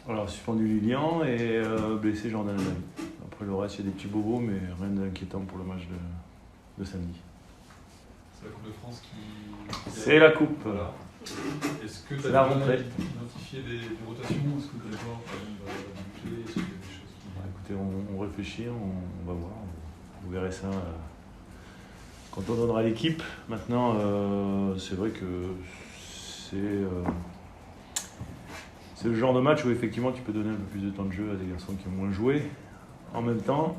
Alors, suspendu Lilian et blessé Jordan Alain. Après le reste, il y a des petits bobos, mais rien d'inquiétant pour le match de samedi. C'est la Coupe de France qui. C'est la coupe. Voilà. Est-ce que tu C'est la as rentrée. identifié des rotations? Est-ce que Grégoire, par exemple, va débuter? Est-ce qu'il y a des choses qui. Écoutez, on réfléchit, on va voir. Vous verrez ça quand on donnera l'équipe. Maintenant, c'est vrai que c'est le genre de match où effectivement tu peux donner un peu plus de temps de jeu à des garçons qui ont moins joué. En même temps,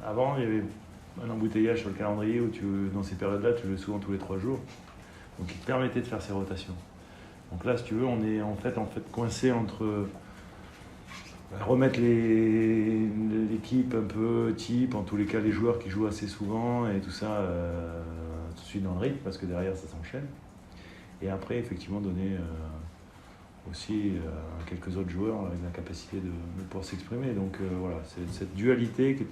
avant, il y avait un embouteillage sur le calendrier où dans ces périodes-là, tu jouais souvent tous les 3 jours. Donc il te permettait de faire ces rotations. Donc là, si tu veux, on est en fait coincé entre remettre l'équipe un peu type, en tous les cas les joueurs qui jouent assez souvent et tout ça tout de suite dans le rythme parce que derrière ça s'enchaîne. Et après, effectivement, donner aussi à quelques autres joueurs avec la capacité de pouvoir s'exprimer. Donc voilà, c'est cette dualité qui est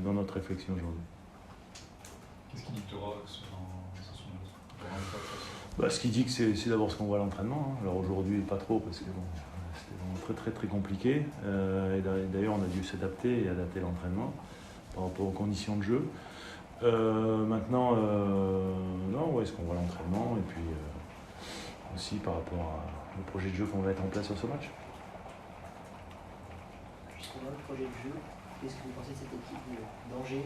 dans notre réflexion aujourd'hui. Qu'est-ce qui dictera que ce soit dans son Ce qui dit que c'est d'abord ce qu'on voit à l'entraînement. Alors aujourd'hui, pas trop, parce que bon, c'était vraiment très très très compliqué. Et d'ailleurs, on a dû s'adapter et adapter l'entraînement par rapport aux conditions de jeu. Maintenant, non, ouais, ce qu'on voit à l'entraînement, et puis aussi par rapport au projet de jeu qu'on va mettre en place sur ce match. Puisqu'on a le projet de jeu, qu'est-ce que vous pensez de cette équipe d'Angers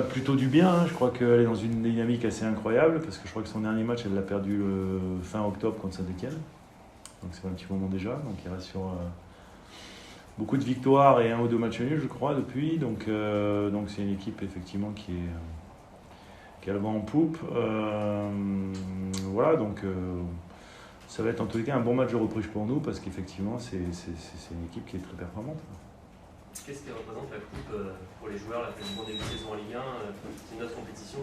Plutôt du bien, hein. Je crois qu'elle est dans une dynamique assez incroyable, parce que je crois que son dernier match, elle l'a perdu fin octobre contre Saint-Etienne. Donc c'est un petit moment déjà, donc il reste sur beaucoup de victoires et 1 ou 2 matchs nuls, je crois, depuis. Donc c'est une équipe effectivement qui a le vent en poupe. Voilà, donc ça va être en tous les cas un bon match de reprise pour nous, parce qu'effectivement c'est une équipe qui est très performante. Qu'est-ce que représente la coupe pour les joueurs, là, fait du bon début de saison en Ligue 1? C'est une autre compétition,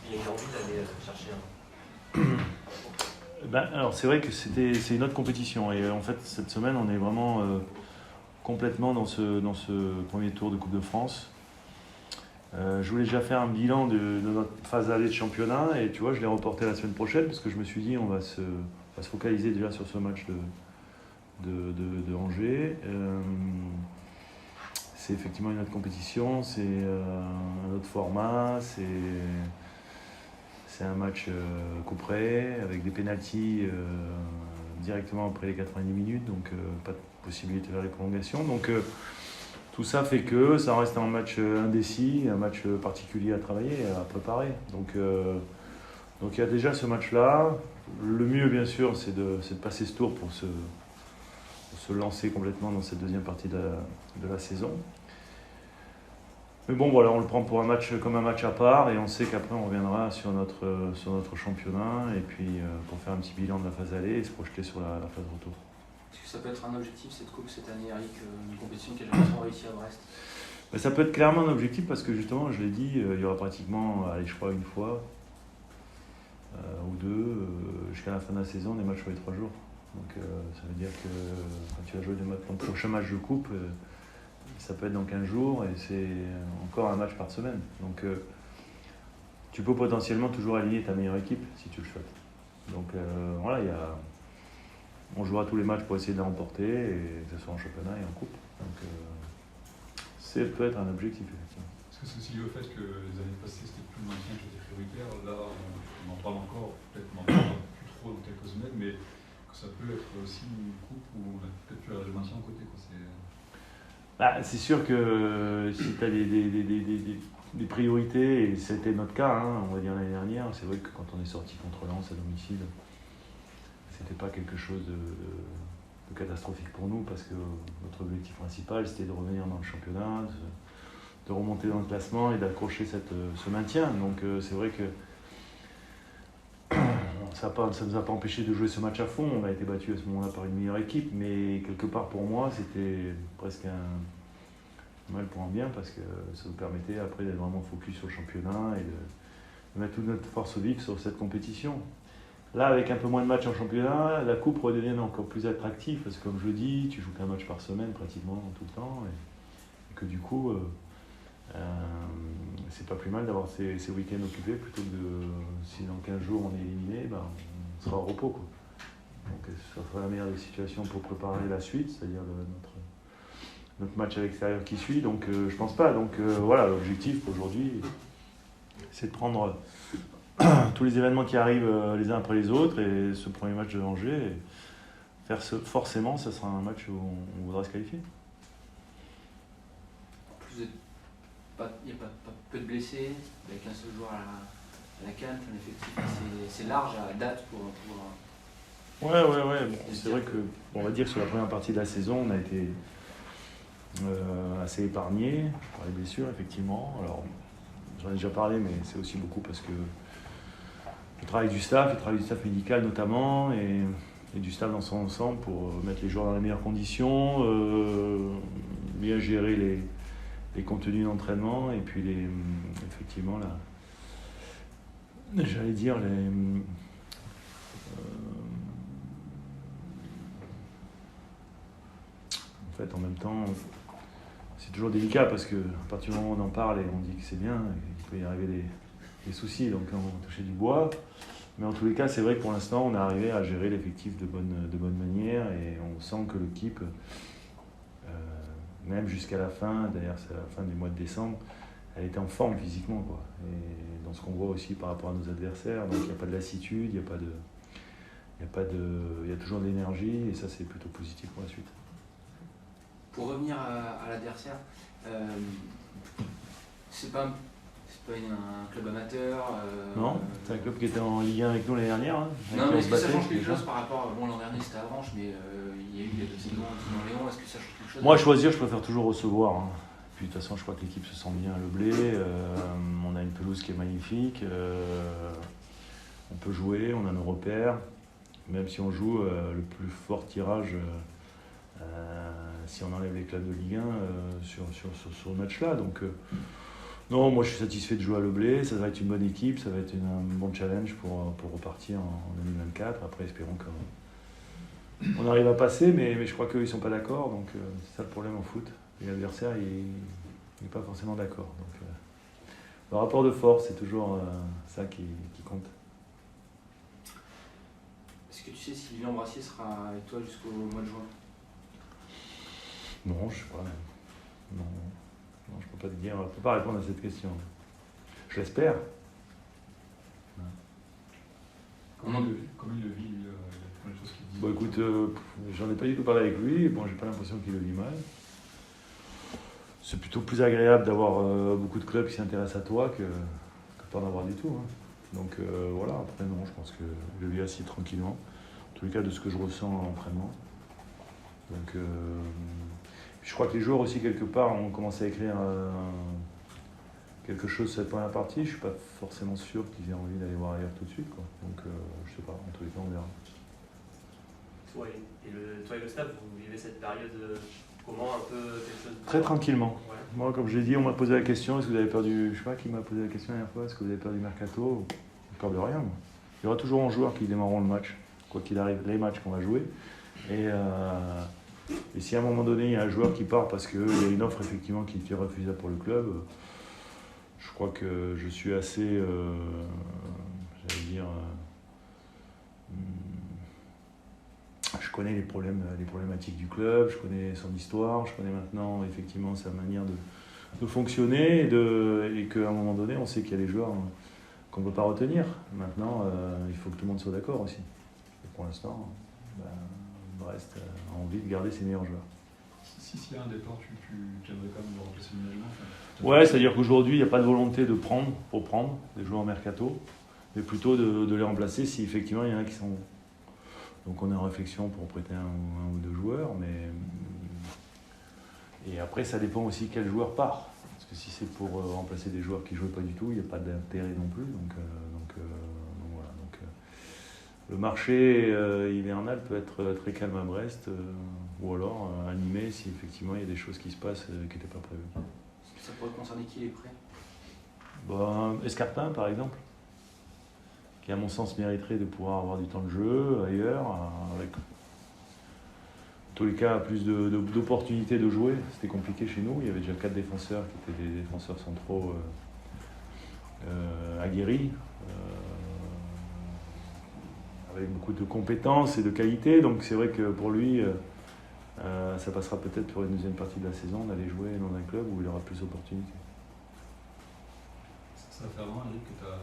il y a une envie d'aller chercher alors c'est vrai que c'est une autre compétition, et en fait cette semaine on est vraiment complètement dans ce premier tour de Coupe de France. Je voulais déjà faire un bilan de notre phase allée de championnat, et tu vois, je l'ai reporté la semaine prochaine parce que je me suis dit on va se focaliser déjà sur ce match de Angers. C'est effectivement une autre compétition, c'est un autre format, c'est un match coup près avec des pénaltys directement après les 90 minutes, donc pas de possibilité de faire les prolongations. Donc tout ça fait que ça reste un match indécis, un match particulier à travailler, à préparer. Donc il y a déjà ce match-là. Le mieux, bien sûr, c'est de passer ce tour pour se lancer complètement dans cette deuxième partie de la saison. Mais bon, voilà, on le prend pour comme un match à part, et on sait qu'après on reviendra sur notre championnat, et puis pour faire un petit bilan de la phase allée et se projeter sur la phase retour. Est-ce que ça peut être un objectif, cette coupe, cette année, Eric, une compétition qui a jamais trop réussi à Brest? Ça peut être clairement un objectif, parce que justement, je l'ai dit, il y aura pratiquement, je crois, une fois ou deux, jusqu'à la fin de la saison, des matchs sur les 3 jours. Donc ça veut dire que quand tu vas jouer ton prochain match de coupe, ça peut être dans 15 jours, et c'est encore un match par semaine. Donc tu peux potentiellement toujours aligner ta meilleure équipe si tu le souhaites. Donc voilà, on jouera tous les matchs pour essayer de la remporter, et que ce soit en championnat et en coupe. Donc ça peut être un objectif, effectivement. Est-ce que c'est aussi le fait que les années passées c'était plus le maintien qui était prioritaire? Là on en parle encore, peut-être on n'en parlera plus trop dans quelques semaines, mais que ça peut être aussi une coupe où on a peut-être plus le maintien à côté, quoi. C'est sûr que si tu as des priorités, et c'était notre cas, hein, on va dire l'année dernière, c'est vrai que quand on est sorti contre Lens à domicile, c'était pas quelque chose de catastrophique pour nous, parce que notre objectif principal c'était de revenir dans le championnat, de remonter dans le classement et d'accrocher ce maintien. Donc c'est vrai que ça ne nous a pas empêché de jouer ce match à fond. On a été battu à ce moment-là par une meilleure équipe, mais quelque part pour moi c'était presque un mal pour un bien, parce que ça nous permettait après d'être vraiment focus sur le championnat et de mettre toute notre force vive sur cette compétition. Là, avec un peu moins de matchs en championnat, la coupe redevient encore plus attractive, parce que comme je le dis, tu joues qu'un match par semaine pratiquement tout le temps, et que du coup c'est pas plus mal d'avoir ces week-ends occupés, plutôt que si dans 15 jours on est éliminé, on sera au repos, quoi. Donc ça sera la meilleure des situations pour préparer la suite, c'est-à-dire notre match à l'extérieur qui suit. Donc je pense pas. Donc voilà, l'objectif aujourd'hui, c'est de prendre tous les événements qui arrivent les uns après les autres et ce premier match de Angers, forcément, ça sera un match où on voudra se qualifier. En plus, il n'y a pas peu de blessés, avec un seul joueur à la CAN, l'effectif c'est large à date pour pouvoir. Ouais. Bon, c'est vrai que, on va dire que sur la première partie de la saison, on a été assez épargné par les blessures, effectivement. Alors, j'en ai déjà parlé, mais c'est aussi beaucoup parce que le travail du staff médical notamment, et du staff dans son ensemble pour mettre les joueurs dans les meilleures conditions, bien gérer les contenus d'entraînement, et puis effectivement, j'allais dire, en fait, en même temps, c'est toujours délicat parce qu'à partir du moment où on en parle et on dit que c'est bien, il peut y arriver des soucis, donc on va toucher du bois. Mais en tous les cas, c'est vrai que pour l'instant, on est arrivé à gérer l'effectif de bonne manière et on sent que l'équipe, même jusqu'à la fin, d'ailleurs c'est la fin du mois de décembre, elle était en forme physiquement, quoi. Et dans ce qu'on voit aussi par rapport à nos adversaires, donc il n'y a pas de lassitude, il y a toujours de l'énergie et ça c'est plutôt positif pour la suite. Pour revenir à l'adversaire, c'est pas un club amateur. Non, c'est un club qui était en Ligue 1 avec nous l'année dernière. Hein, non, mais est-ce que ça change quelque chose par rapport à. Bon, l'an dernier c'était à Avranches, mais il y a eu les 2 saisons à Léon, est-ce que ça change quelque chose? Moi, à choisir, je préfère toujours recevoir. Hein. Puis de toute façon, je crois que l'équipe se sent bien à Le Blé. On a une pelouse qui est magnifique. On peut jouer, on a nos repères. Même si on joue le plus fort tirage, si on enlève les clubs de Ligue 1 sur ce match-là. Donc, non, moi je suis satisfait de jouer à Le Blé. Ça va être une bonne équipe, ça va être un bon challenge pour repartir en 2024. Après, espérons qu'on arrive à passer, mais je crois qu'eux, ils ne sont pas d'accord. Donc, c'est ça le problème en foot. Et l'adversaire, il n'est pas forcément d'accord. Donc, le rapport de force, c'est toujours ça qui compte. Est-ce que tu sais si Lilian Brassier sera avec toi jusqu'au mois de juin? Non, je ne sais pas. Non, je ne peux pas te dire. Je ne peux pas répondre à cette question. Je l'espère. Comment il le vit, les choses qu'il dit? Bon, écoute, j'en ai pas du tout parlé avec lui. Bon, j'ai pas l'impression qu'il le vit mal. C'est plutôt plus agréable d'avoir beaucoup de clubs qui s'intéressent à toi que pas d'en avoir du tout. Hein. Donc voilà, après non, je pense que je vis assis tranquillement. En tous les cas, de ce que je ressens à l'entraînement. Donc je crois que les joueurs aussi, quelque part, ont commencé à écrire quelque chose sur cette première partie. Je suis pas forcément sûr qu'ils aient envie d'aller voir ailleurs tout de suite, quoi. Donc je sais pas, en tous les cas, on verra. Ouais, et toi et le staff, vous vivez cette période comment, un peu quelque chose de... Très tranquillement. Ouais. Moi, comme je l'ai dit, on m'a posé la question, est-ce que vous avez peur du... Je sais pas qui m'a posé la question la dernière fois, est-ce que vous avez peur du mercato? Peur de rien, moi. Il y aura toujours un joueur qui démarreront le match, quoi qu'il arrive, les matchs qu'on va jouer. Et si à un moment donné, il y a un joueur qui part parce qu'il y a une offre effectivement qui est refusable pour le club, je crois que je suis assez, j'allais dire, je connais les problématiques du club, je connais son histoire, je connais maintenant effectivement sa manière de fonctionner et qu'à un moment donné, on sait qu'il y a des joueurs qu'on ne peut pas retenir. Maintenant, il faut que tout le monde soit d'accord aussi. Et pour l'instant, Brest a envie de garder ses meilleurs joueurs. S'il y a un départ, tu aimerais quand même de remplacer le management? Ouais, c'est-à-dire qu'aujourd'hui, il n'y a pas de volonté de prendre des joueurs mercato, mais plutôt de les remplacer si effectivement il y en a qui sont... Donc on est en réflexion pour prêter un ou deux joueurs, mais... Et après, ça dépend aussi quel joueur part. Parce que si c'est pour remplacer des joueurs qui ne jouent pas du tout, il n'y a pas d'intérêt non plus. Donc voilà. Donc, le marché hivernal peut être très calme à Brest, ou alors animé si effectivement il y a des choses qui se passent qui n'étaient pas prévues. Ça pourrait concerner qui les prêts? Escarpin par exemple, qui à mon sens mériterait de pouvoir avoir du temps de jeu ailleurs, avec en tous les cas plus d'opportunités de jouer. C'était compliqué chez nous, il y avait déjà 4 défenseurs qui étaient des défenseurs centraux aguerris, avec beaucoup de compétences et de qualité. Donc c'est vrai que pour lui, ça passera peut-être pour une deuxième partie de la saison d'aller jouer dans un club où il aura plus d'opportunités. Ça va faire un an, Eric, que tu as.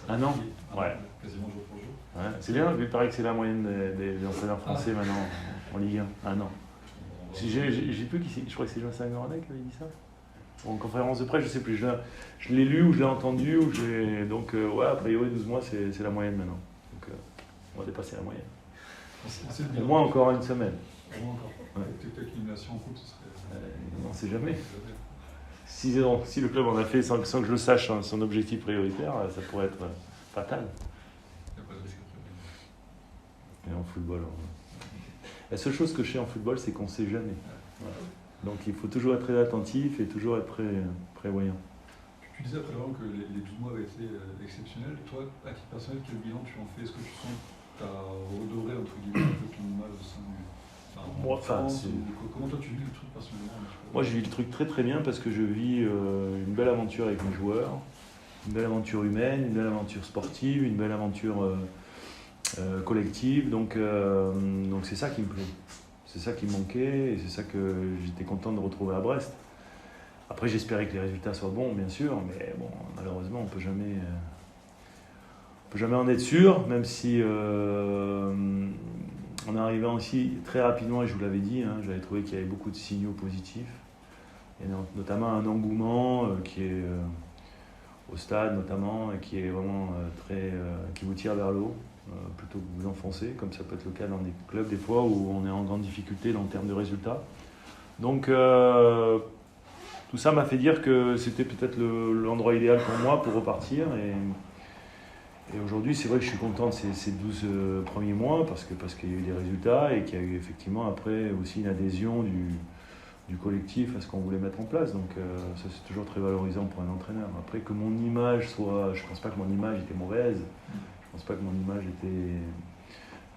Un an. Ouais. Quasiment jour pour jour. Ouais, c'est bien, il paraît que c'est la moyenne des entraîneurs français maintenant en Ligue 1. Un an. J'ai plus qui c'est, je crois que c'est Jocelyn Goranet qui avait dit ça. En conférence de presse, je sais plus, je l'ai lu ou je l'ai entendu, donc ouais, a priori 12 mois c'est la moyenne maintenant. Donc on va dépasser la moyenne. Au moins encore une semaine. Au moins encore. Ouais. Peut-être qu'une élimination en coupe, ce serait. On ne sait jamais. Si le club en a fait sans que je le sache, hein, son objectif prioritaire, ça pourrait être fatal. Il n'y a pas de risque après. Et en football, la seule chose que je sais en football, c'est qu'on ne sait jamais. Voilà. Donc il faut toujours être très attentif et toujours être prévoyant. Tu disais après que les 12 mois avaient été exceptionnels. Toi, à titre personnel, quel bilan tu en fais? Est-ce que tu sens que tu as redoré entre guillemets un peu ton image au sein du. Comment toi tu vis le truc personnellement? Moi je vis le truc très très bien parce que je vis une belle aventure avec mes joueurs, une belle aventure humaine, une belle aventure sportive, une belle aventure collective. Donc c'est ça qui me plaît. C'est ça qui me manquait et c'est ça que j'étais content de retrouver à Brest. Après j'espérais que les résultats soient bons bien sûr, mais bon malheureusement on peut jamais en être sûr, même si en arrivant aussi très rapidement, et je vous l'avais dit, hein, j'avais trouvé qu'il y avait beaucoup de signaux positifs, et notamment un engouement qui est au stade notamment, et qui est vraiment qui vous tire vers le haut, plutôt que vous enfoncer, comme ça peut être le cas dans des clubs des fois où on est en grande difficulté en termes de résultats. Donc tout ça m'a fait dire que c'était peut-être l'endroit idéal pour moi pour repartir. Et aujourd'hui, c'est vrai que je suis content de ces 12 premiers mois parce qu'il y a eu des résultats et qu'il y a eu effectivement après aussi une adhésion du collectif à ce qu'on voulait mettre en place. Donc ça, c'est toujours très valorisant pour un entraîneur. Après, que mon image soit... Je ne pense pas que mon image était mauvaise. Je ne pense pas que mon image était...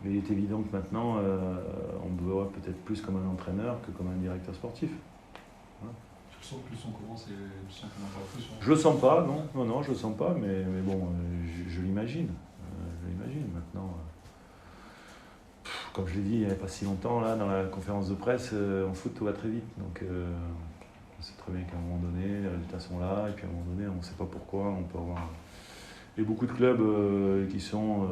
Mais il est évident que maintenant, on me voit peut-être plus comme un entraîneur que comme un directeur sportif. Voilà. Tu sens plus on commence et tu sens qu'on en parle plus. Je le sens pas, non, je le sens pas, mais bon, je l'imagine. Je l'imagine maintenant. Comme je l'ai dit il n'y a pas si longtemps, là, dans la conférence de presse, en foot, tout va très vite. Donc, on sait très bien qu'à un moment donné, les résultats sont là, et puis à un moment donné, on ne sait pas pourquoi. On peut avoir. Il y a beaucoup de clubs qui sont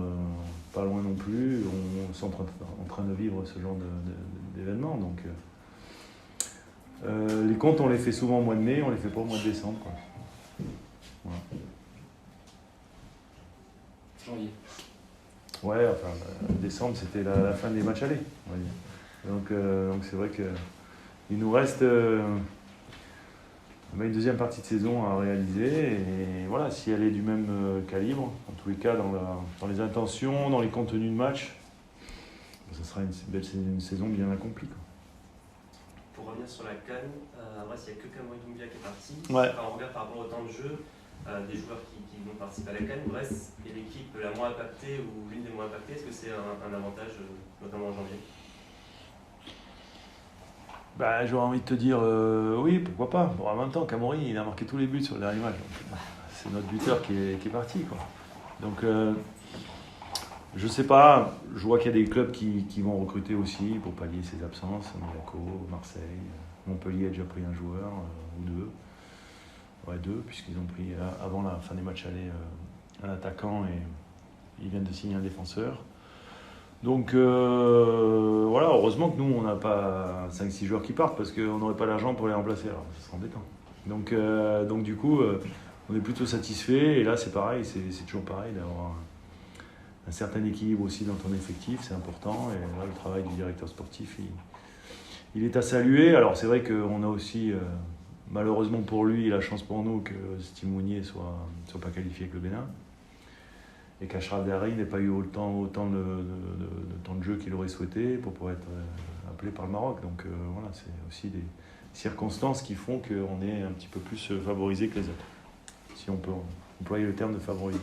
pas loin non plus, on sont en train de vivre ce genre d'événements. Donc, les comptes, on les fait souvent au mois de mai, on les fait pas au mois de décembre. Quoi. Voilà. Janvier. Ouais, enfin, décembre, c'était la fin des matchs allés, on va dire. Donc c'est vrai qu'il nous reste une deuxième partie de saison à réaliser. Et voilà, si elle est du même calibre, en tous les cas, dans les intentions, dans les contenus de match, ça sera une saison bien accomplie. Quoi. Pour revenir sur la CAN, à Brest, il n'y a que Cameroun Doumbia qui est parti. Ouais. Quand on regarde par rapport au temps de jeu, des joueurs qui vont participer à la CAN, Brest est l'équipe la moins impactée ou l'une des moins impactées. Est-ce que c'est un avantage, notamment en janvier? J'aurais envie de te dire oui, pourquoi pas. Bon, en même temps, Cameroun, il a marqué tous les buts sur le dernier match. Donc, c'est notre buteur qui est parti. Quoi. Donc, je sais pas. Je vois qu'il y a des clubs qui vont recruter aussi pour pallier ces absences. Monaco, Marseille, Montpellier a déjà pris un joueur ou deux. Ouais, deux, puisqu'ils ont pris avant la fin des matchs allés un attaquant et ils viennent de signer un défenseur. Donc voilà, heureusement que nous, on n'a pas 5-6 joueurs qui partent parce qu'on n'aurait pas l'argent pour les remplacer. Alors, ça serait embêtant. Donc du coup, on est plutôt satisfait. Et là, c'est pareil, c'est toujours pareil d'avoir un certain équilibre aussi dans ton effectif, c'est important. Et là, le travail du directeur sportif, il est à saluer. Alors c'est vrai qu'on a aussi, malheureusement pour lui, la chance pour nous que Steve Mounier soit pas qualifié avec le Bénin. Et qu'Achraf Dari n'ait pas eu autant de temps de jeu qu'il aurait souhaité pour pouvoir être appelé par le Maroc. Donc voilà, c'est aussi des circonstances qui font qu'on est un petit peu plus favorisé que les autres, si on peut employer le terme de favorisé.